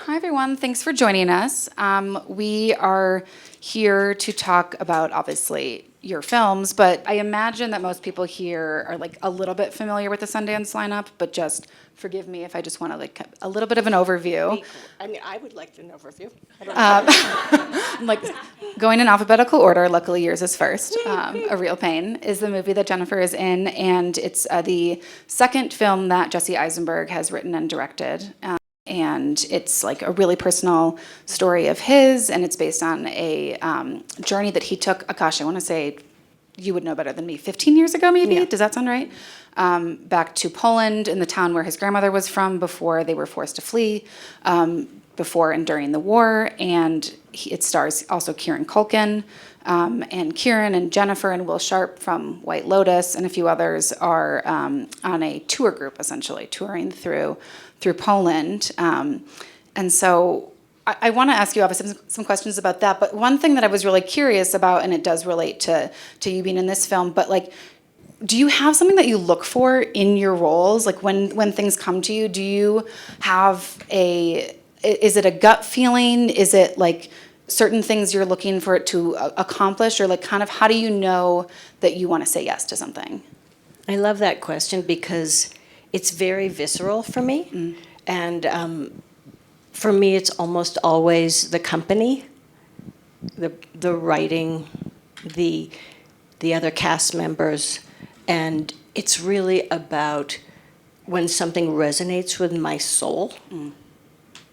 Hi, everyone. Thanks for joining us. We are here to talk about, obviously, your films, but I imagine that most people here are like a little bit familiar with the Sundance lineup, but just forgive me if I just want to like a little bit of an overview. I mean, I would like an overview. Like going in alphabetical order, luckily yours is first. A Real Pain is the movie that Jennifer is in, and it's the second film that Jesse Eisenberg has written and directed. And it's like a really personal story of his, and it's based on a journey that he took, gosh, I want to say, you would know better than me, 15 years ago maybe? Yeah. Does that sound right? Back to Poland, in the town where his grandmother was from before they were forced to flee, before and during the war. And it stars also Kieran Culkin, and Kieran and Jennifer and Will Sharp from White Lotus and a few others are on a tour group, essentially, touring through Poland. And so I want to ask you obviously some questions about that, but one thing that I was really curious about, and it does relate to you being in this film, but like, do you have something that you look for in your roles? Like when things come to you, do you have is it a gut feeling? Is it like certain things you're looking for it to accomplish, or like kind of how do you know that you want to say yes to something? I love that question because it's very visceral for me. And for me, it's almost always the company, the writing, the other cast members. And it's really about when something resonates with my soul.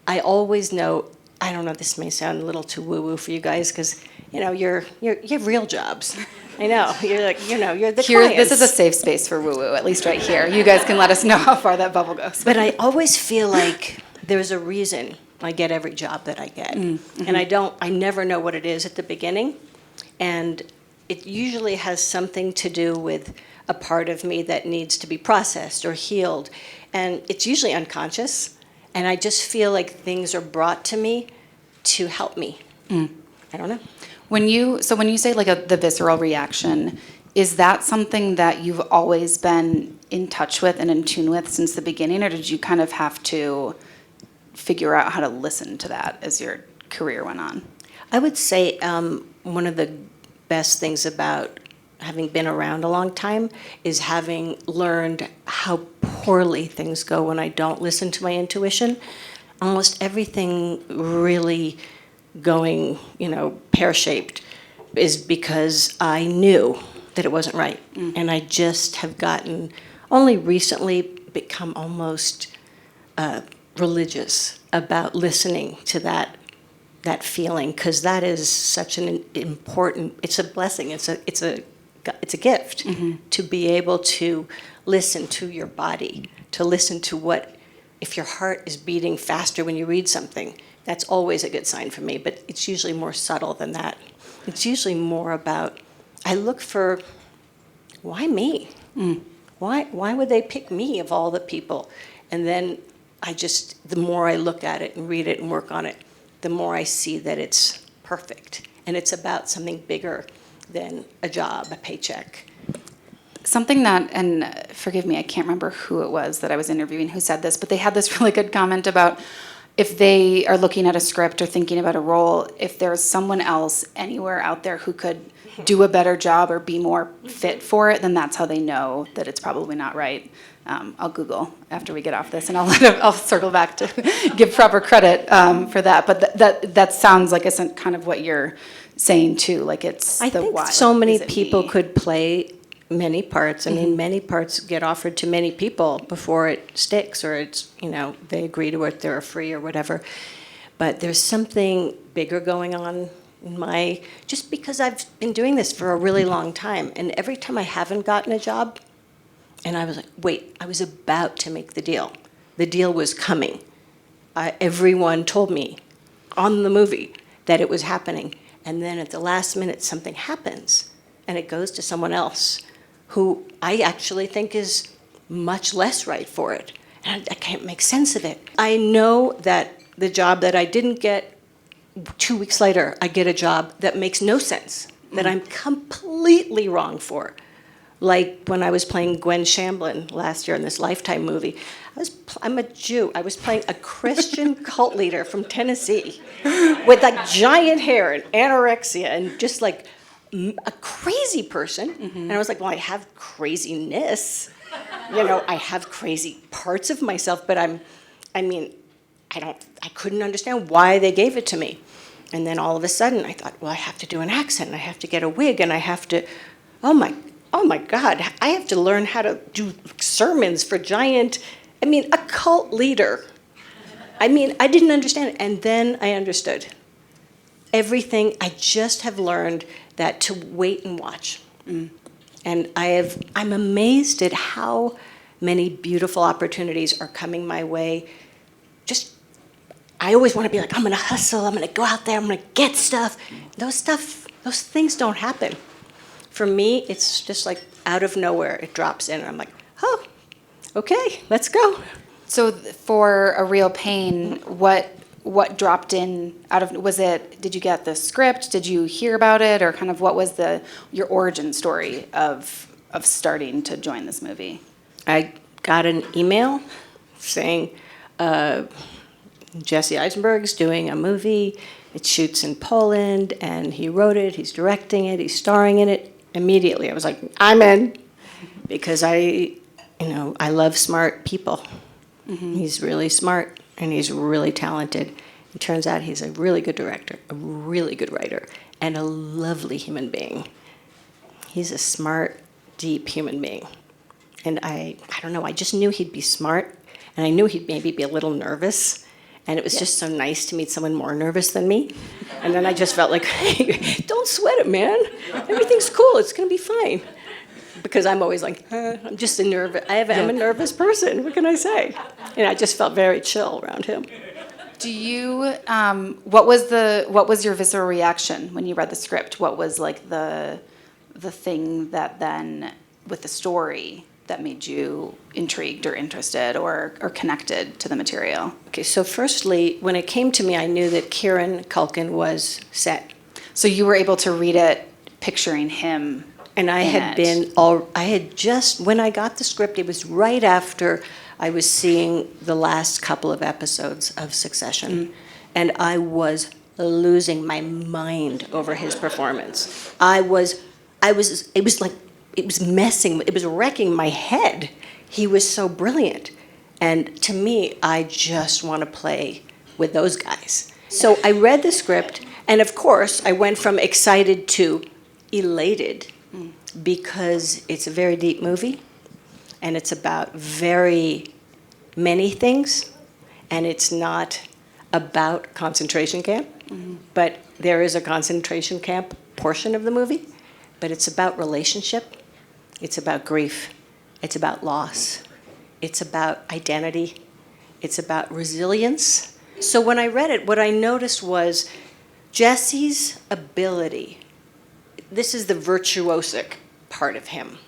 I always know, I don't know, this may sound a little too woo-woo for you guys because, you know, you have real jobs. I know. You're like, you know, you're the clients. This is a safe space for woo-woo, at least right here. You guys can let us know how far that bubble goes. But I always feel like there's a reason I get every job that I get. Mm-hmm. And I never know what it is at the beginning. And it usually has something to do with a part of me that needs to be processed or healed. And it's usually unconscious. And I just feel like things are brought to me to help me. I don't know. When you say like the visceral reaction, is that something that you've always been in touch with and in tune with since the beginning, or did you kind of have to figure out how to listen to that as your career went on? I would say one of the best things about having been around a long time is having learned how poorly things go when I don't listen to my intuition. Almost everything really going, pear-shaped is because I knew that it wasn't right. And I just have gotten, only recently, become almost religious about listening to that feeling, because that is such an important, it's a blessing, it's a gift to be able to listen to your body, to listen to what, if your heart is beating faster when you read something, that's always a good sign for me, but it's usually more subtle than that. It's usually more about, I look for, why me? Why would they pick me of all the people? And then the more I look at it and read it and work on it, the more I see that it's perfect. And it's about something bigger than a job, a paycheck. Something that, and forgive me, I can't remember who it was that I was interviewing who said this, but they had this really good comment about if they are looking at a script or thinking about a role, if there's someone else anywhere out there who could do a better job or be more fit for it, then that's how they know that it's probably not right. I'll Google after we get off this, and I'll circle back to give proper credit for that. But that sounds like it's kind of what you're saying too. Like it's I the think why. so many people could play many parts. I mean, many parts get offered to many people before it sticks, or it's they agree to it, they're free or whatever. But there's something bigger going on in just because I've been doing this for a really long time, and every time I haven't gotten a job, and I was like, wait, I was about to make the deal. The deal was coming. Everyone told me on the movie that it was happening. And then at the last minute, something happens, and it goes to someone else who I actually think is much less right for it. And I can't make sense of it. I know that the job that I didn't get, 2 weeks later, I get a job that makes no sense, that I'm completely wrong for. Like when I was playing Gwen Shamblin last year in this Lifetime movie. I'm a Jew. I was playing a Christian cult leader from Tennessee with like giant hair and anorexia and just like a crazy person. And I was like, well, I have craziness. You know, I have crazy parts of myself, but I couldn't understand why they gave it to me. And then all of a sudden I thought, well, I have to do an accent, and I have to get a wig, and I have to, oh my God, I have to learn how to do sermons for a cult leader. I didn't understand it. And then I understood everything. I just have learned that to wait and watch. And I'm amazed at how many beautiful opportunities are coming my way. I always want to be like, I'm going to hustle, I'm going to go out there, I'm going to get stuff. Those things don't happen. For me, it's just like out of nowhere, it drops in, and I'm like, oh, okay, let's go. So for A Real Pain, what dropped in did you get the script? Did you hear about it? Or kind of what was your origin story of starting to join this movie? I got an email saying, Jesse Eisenberg's doing a movie. It shoots in Poland, and he wrote it, he's directing it, he's starring in it. Immediately, I was like, I'm in, because I love smart people. He's really smart, and he's really talented. It turns out he's a really good director, a really good writer, and a lovely human being. He's a smart, deep human being. And I don't know, I just knew he'd be smart, and I knew he'd maybe be a little nervous. And it was just so nice to meet someone more nervous than me. And then I just felt like, hey, don't sweat it, man. Everything's cool. It's going to be fine. Because I'm always like, I'm just I'm a nervous person. What can I say? And I just felt very chill around him. Do you, what was your visceral reaction when you read the script? What was like the thing that then, with the story, that made you intrigued or interested or connected to the material? Okay, so firstly, when it came to me, I knew that Kieran Culkin was set. So you were able to read it picturing him. And when I got the script, it was right after I was seeing the last couple of episodes of Succession. And I was losing my mind over his performance. It was wrecking my head. He was so brilliant. And to me, I just want to play with those guys. So I read the script, and of course, I went from excited to elated, because it's a very deep movie, and it's about very many things, and it's not about concentration camp, but there is a concentration camp portion of the movie, but it's about relationship. It's about grief. It's about loss. It's about identity. It's about resilience. So when I read it, what I noticed was Jesse's ability, this is the virtuosic part of him,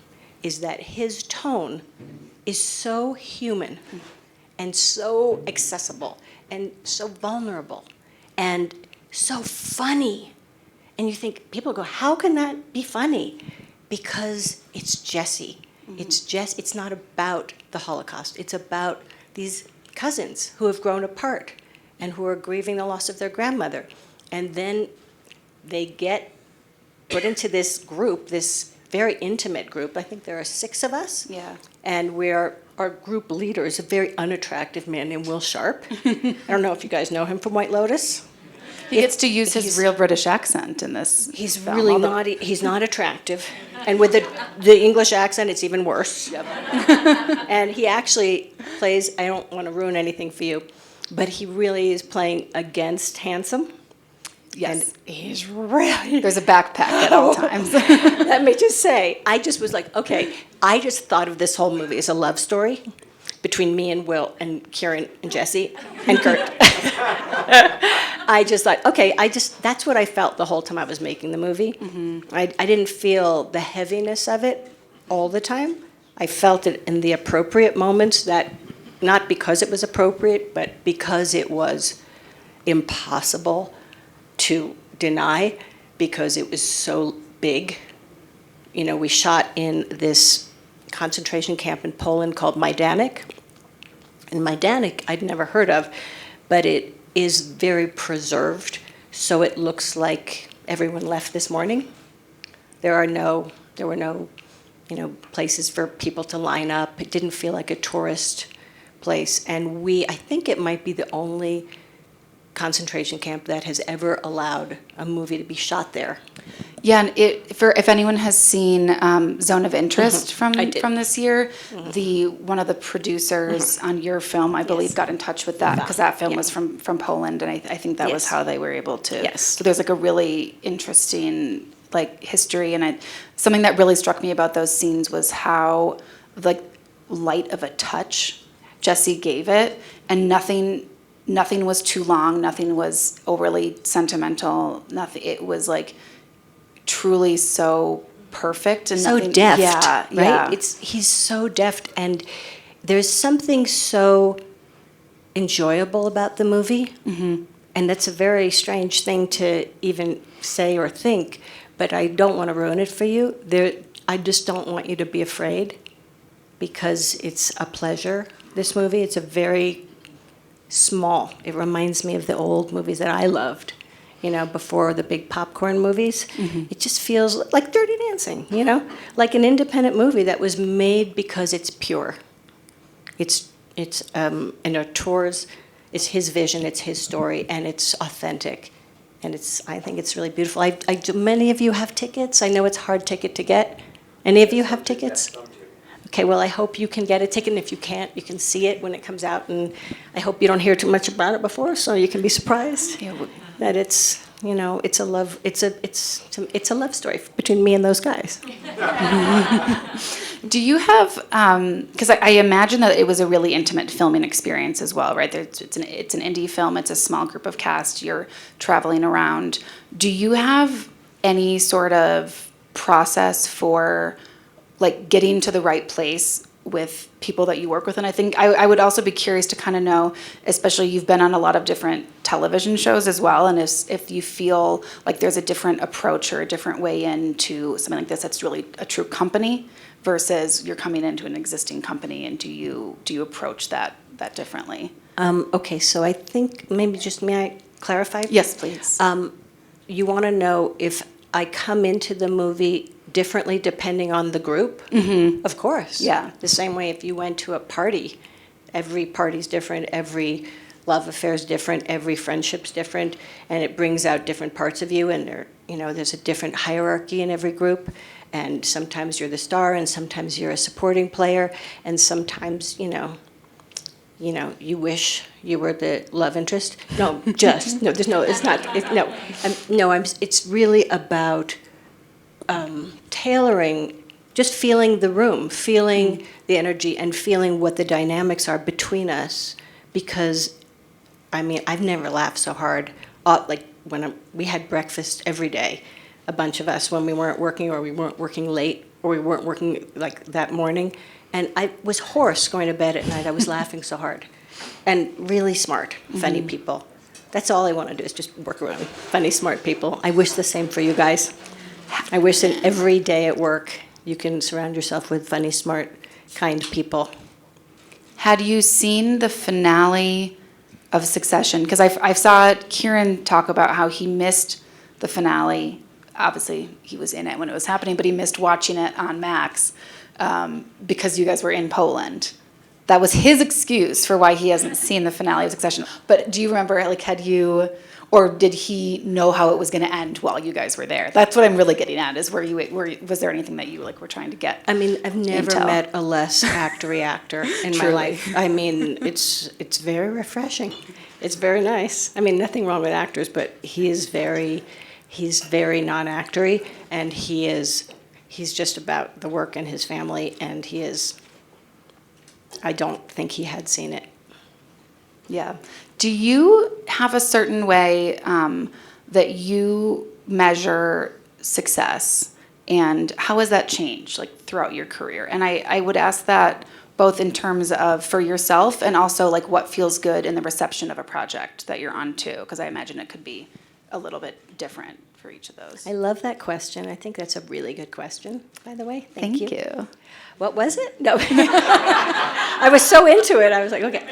is that his tone is so human and so accessible and so vulnerable and so funny. And you think, people go, how can that be funny? Because it's Jesse. It's not about the Holocaust. It's about these cousins who have grown apart and who are grieving the loss of their grandmother. And then they get put into this group, this very intimate group. I think there are 6 of us. Yeah. And our group leader is a very unattractive man named Will Sharp. I don't know if you guys know him from White Lotus. He gets to use his real British accent in this. He's film, really not. He's not attractive, and with the English accent, it's even worse. Yep. And he actually plays. I don't want to ruin anything for you, but he really is playing against handsome. Yes, and he's really. There's a backpack at all times. Let me just say, I just was like, okay. I just thought of this whole movie as a love story between me and Will and Kieran and Jesse and Kurt. I just thought, okay, that's what I felt the whole time I was making the movie. I didn't feel the heaviness of it all the time. I felt it in the appropriate moments, that not because it was appropriate, but because it was impossible to deny, because it was so big. we shot in this concentration camp in Poland called Majdanek. And Majdanek I'd never heard of, but it is very preserved, so it looks like everyone left this morning. There were no, places for people to line up. It didn't feel like a tourist place. And I think it might be the only concentration camp that has ever allowed a movie to be shot there. Yeah, and if anyone has seen Zone of Interest I did. from this year, one of the producers on your film, I believe, got in touch with that because that film was from Poland, and I think that was how they were able to. Yes. So there's like a really interesting history, and something that really struck me about those scenes was how light of a touch Jesse gave it, and nothing was too long, nothing was overly sentimental, nothing. It was truly so perfect and So nothing, deft, yeah, right? yeah. He's so deft, and there's something so enjoyable about the movie, and that's a very strange thing to even say or think, but I don't want to ruin it for you. I just don't want you to be afraid, because it's a pleasure, this movie. It's a very small. It reminds me of the old movies that I loved, before the big popcorn movies. It just feels like Dirty Dancing, like an independent movie that was made because it's pure. It's tours, it's his vision, it's his story, and it's authentic. And I think it's really beautiful. Many of you have tickets. I know it's a hard ticket to get. Any of you have tickets? Okay, well, I hope you can get a ticket, and if you can't, you can see it when it comes out, and I hope you don't hear too much about it before, so you can be surprised that it's a love story between me and those guys. Do you have, because I imagine that it was a really intimate filming experience as well, right? It's an indie film, it's a small group of cast, you're traveling around. Do you have any sort of process for getting to the right place with people that you work with? And I think I would also be curious to kind of know, especially you've been on a lot of different television shows as well, and if you feel like there's a different approach or a different way into something like this that's really a true company versus you're coming into an existing company, and do you approach that differently? Okay, so I think maybe may I clarify? Yes, please. You want to know if I come into the movie differently depending on the group? Of course. Yeah. The same way if you went to a party, every party's different, every love affair's different, every friendship's different, and it brings out different parts of you, and there's a different hierarchy in every group, and sometimes you're the star, and sometimes you're a supporting player, and sometimes, you wish you were the love interest. No, it's not. It's really about tailoring, just feeling the room, feeling the energy, and feeling what the dynamics are between us. Because, I've never laughed so hard. We had breakfast every day, a bunch of us, when we weren't working, or we weren't working late, or we weren't working that morning. And I was hoarse going to bed at night. I was laughing so hard. And really smart, funny people. That's all I want to do, is just work around funny, smart people. I wish the same for you guys. I wish that every day at work you can surround yourself with funny, smart, kind people. Had you seen the finale of Succession? Because I saw Kieran talk about how he missed the finale. Obviously, he was in it when it was happening, but he missed watching it on Max because you guys were in Poland. That was his excuse for why he hasn't seen the finale of Succession. But do you remember, had you... Or did he know how it was going to end while you guys were there? That's what I'm really getting at, is was there anything that you were trying to get? I've never met a less actor in my life. It's very refreshing. It's very nice. Nothing wrong with actors, but he's very non-actory, and he's just about the work and his family, and I don't think he had seen it. Yeah. Do you have a certain way that you measure success, and how has that changed throughout your career? And I would ask that both in terms of for yourself, and also what feels good in the reception of a project that you're on too, because I imagine it could be a little bit different for each of those? I love that question. I think that's a really good question, by the way. Thank you. What was it? No. I was so into it. I was like, okay.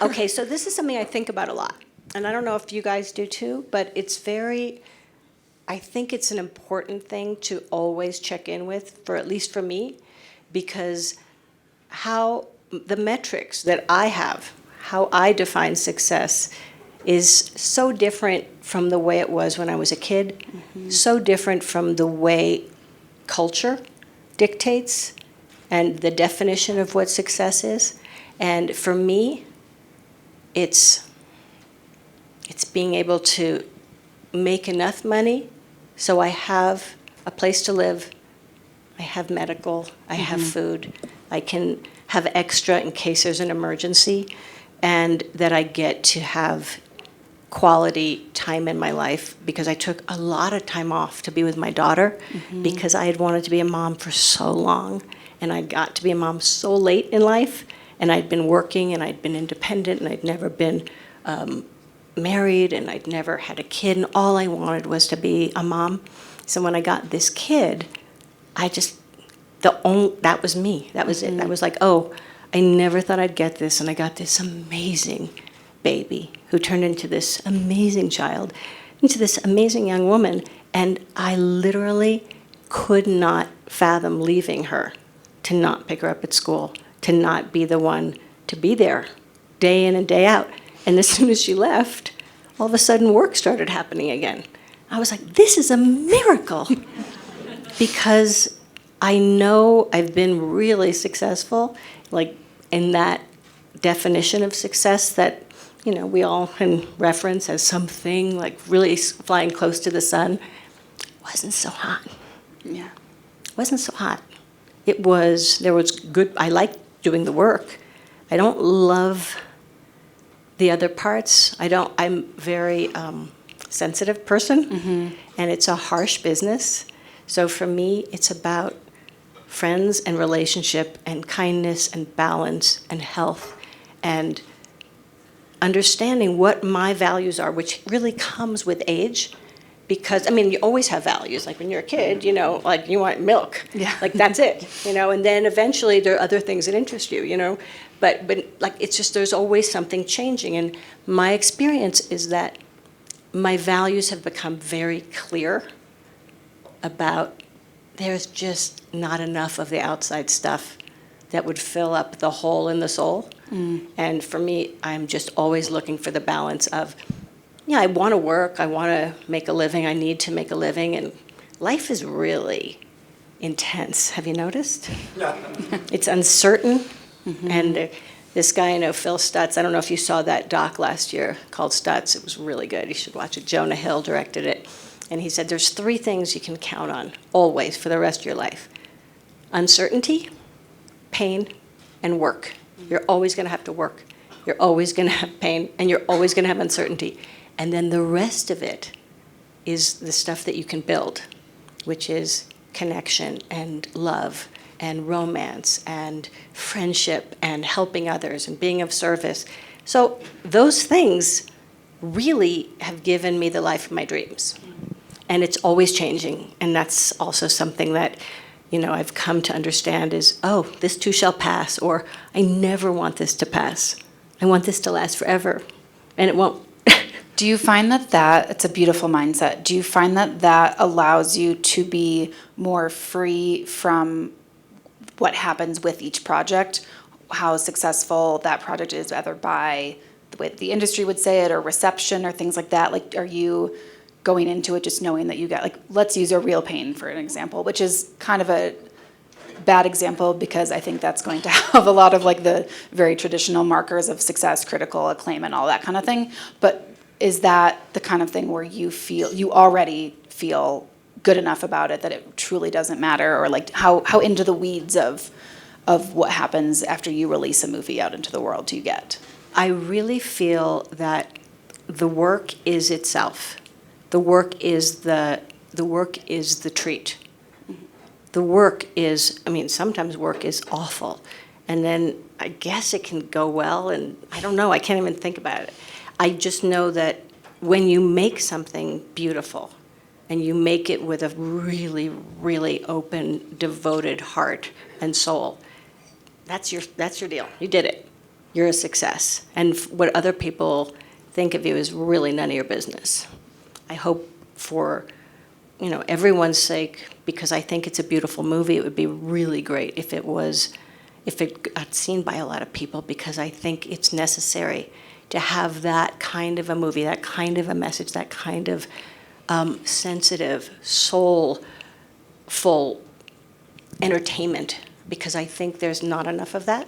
Okay, so this is something I think about a lot. And I don't know if you guys do too, but I think it's an important thing to always check in with, at least for me, because how the metrics that I have, how I define success, is so different from the way it was when I was a kid, so different from the way culture dictates and the definition of what success is. And for me, it's being able to make enough money so I have a place to live, I have medical, I have food, I can have extra in case there's an emergency, and that I get to have quality time in my life, because I took a lot of time off to be with my daughter because I had wanted to be a mom for so long, and I got to be a mom so late in life, and I'd been working and I'd been independent and I'd never been married and I'd never had a kid, and all I wanted was to be a mom. So when I got this kid, that was me. That was it. I was like, oh, I never thought I'd get this, and I got this amazing baby who turned into this amazing child, into this amazing young woman, and I literally could not fathom leaving her, to not pick her up at school, to not be the one to be there day in and day out. And as soon as she left, all of a sudden work started happening again. I was like, this is a miracle. Because I know I've been really successful, like in that definition of success that, we all can reference as something like really flying close to the sun. Wasn't so hot. Yeah. Wasn't so hot. There was good, I like doing the work. I don't love the other parts. I'm very sensitive person, and it's a harsh business. So for me, it's about friends and relationship and kindness and balance and health and understanding what my values are, which really comes with age. Because, you always have values. Like when you're a kid, like you want milk. Yeah. Like that's it, and then eventually there are other things that interest you, But like it's just there's always something changing. And my experience is that my values have become very clear about there's just not enough of the outside stuff that would fill up the hole in the soul. And for me, I'm just always looking for the balance of, I want to work, I want to make a living, I need to make a living, and life is really intense. Have you noticed? Yeah. It's uncertain, and this guy I know, Phil Stutz, I don't know if you saw that doc last year called Stutz. It was really good. You should watch it. Jonah Hill directed it. And he said there's 3 things you can count on always for the rest of your life: uncertainty, pain, and work. You're always going to have to work. You're always going to have pain, and you're always going to have uncertainty. And then the rest of it is the stuff that you can build, which is connection and love and romance and friendship and helping others and being of service. So those things really have given me the life of my dreams. And it's always changing. And that's also something that, I've come to understand is, oh, this too shall pass, or I never want this to pass. I want this to last forever. And it won't. Do you find that it's a beautiful mindset? Do you find that allows you to be more free from what happens with each project, how successful that project is, either by the way the industry would say it or reception or things like that? Like, are you going into it just knowing that you got, like, let's use A Real Pain for an example, which is kind of a bad example because I think that's going to have a lot of like the very traditional markers of success, critical acclaim and all that kind of thing. But is that the kind of thing where you already feel good enough about it that it truly doesn't matter? Or like how into the weeds of what happens after you release a movie out into the world do you get? I really feel that the work is itself. The work is the treat. The work is, sometimes work is awful. And then I guess it can go well, and I don't know, I can't even think about it. I just know that when you make something beautiful, and you make it with a really, really open, devoted heart and soul, that's your deal. You did it. You're a success. And what other people think of you is really none of your business. I hope for, everyone's sake, because I think it's a beautiful movie, it would be really great if it got seen by a lot of people, because I think it's necessary to have that kind of a movie, that kind of a message, that kind of sensitive, soulful entertainment, because I think there's not enough of that.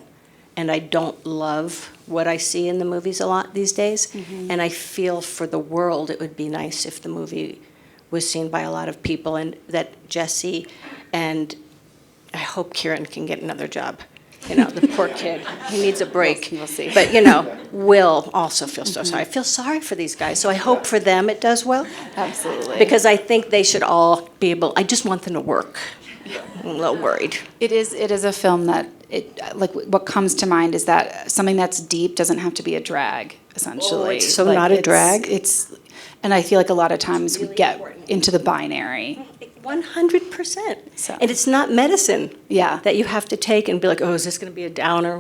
And I don't love what I see in the movies a lot these days. Mm-hmm. And I feel for the world it would be nice if the movie was seen by a lot of people, and that Jesse and I hope Kieran can get another job. The poor kid, he needs a break. We'll see. But, Will also feels so sorry. I feel sorry for these guys. So I hope for them it does well. Absolutely. Because I think they should all be able, I just want them to work. I'm a little worried. It is a film that, what comes to mind is that something that's deep doesn't have to be a drag, essentially. Oh, it's so not a drag? And I feel like a lot of times we get into the binary. 100%. So. And it's not medicine Yeah. that you have to take and be like, oh, is this going to be a downer?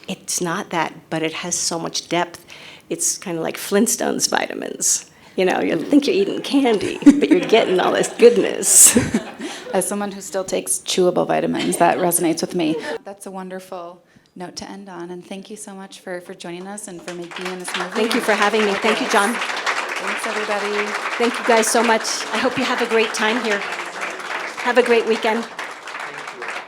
It's not that, but it has so much depth. It's kind of like Flintstones vitamins. You think you're eating candy, but you're getting all this goodness. As someone who still takes chewable vitamins, that resonates with me. That's a wonderful note to end on, and thank you so much for joining us and for being in this movie. Thank you for having me. Thank you, John. Thanks, everybody. Thank you guys so much. I hope you have a great time here. Have a great weekend.